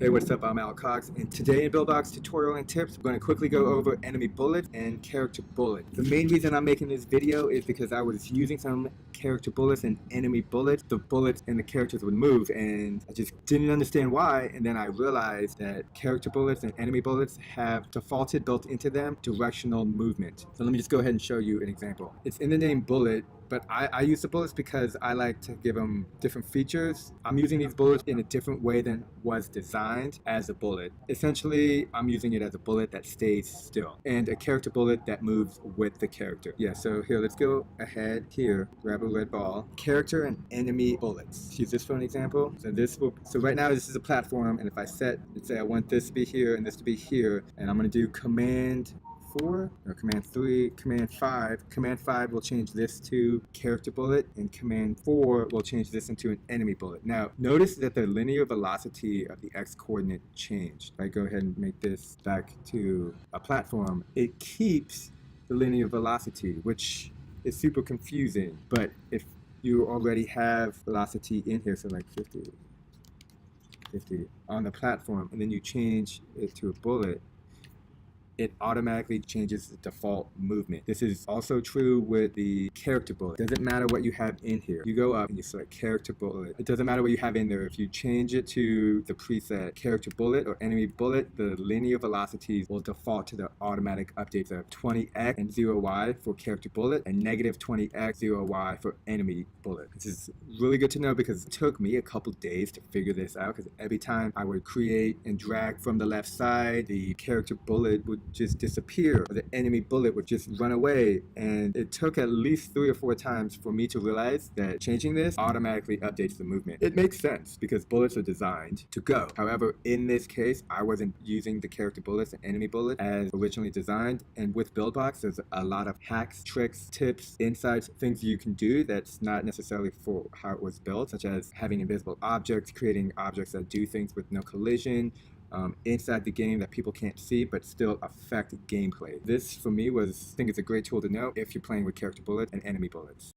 Hey, what's up? I'm Al Cox, and today in Buildbox tutorial and tips, we're going to quickly go over enemy bullets and character bullets. The main reason I'm making this video is because I was using some character bullets and enemy bullets. The bullets and the characters would move, and I just didn't understand why, and then I realized that character bullets and enemy bullets have defaulted built into them directional movement. So let me just go ahead and show you an example. It's in the name bullet, but I use the bullets because I like to give them different features. I'm using these bullets in a different way than was designed as a bullet. Essentially, I'm using it as a bullet that stays still and a character bullet that moves with the character. Yeah, so here, let's go ahead here, grab a red ball. Character and enemy bullets. Let's use this for an example. So right now this is a platform, and if I let's say I want this to be here and this to be here, and I'm gonna do Command 4 or Command 3, Command 5. Command 5 will change this to character bullet, and Command 4 will change this into an enemy bullet. Now, notice that the linear velocity of the X coordinate changed. If I go ahead and make this back to a platform, it keeps the linear velocity, which is super confusing. But if you already have velocity in here, so like 50 on the platform, and then you change it to a bullet, it automatically changes the default movement. This is also true with the character bullet. Doesn't matter what you have in here. You go up and you select character bullet. It doesn't matter what you have in there. If you change it to the preset character bullet or enemy bullet, the linear velocities will default to the automatic updates of 20x and 0y for character bullet and negative 20x 0y for enemy bullet. This is really good to know because it took me a couple days to figure this out, because every time I would create and drag from the left side, the character bullet would just disappear, or the enemy bullet would just run away, and it took at least 3 or 4 times for me to realize that changing this automatically updates the movement. It makes sense because bullets are designed to go. However, in this case, I wasn't using the character bullets and enemy bullet as originally designed, and with Buildbox, there's a lot of hacks, tricks, tips, insights, things you can do that's not necessarily for how it was built, such as having invisible objects, creating objects that do things with no collision, inside the game that people can't see but still affect gameplay. This, for me, I think it's a great tool to know if you're playing with character bullets and enemy bullets.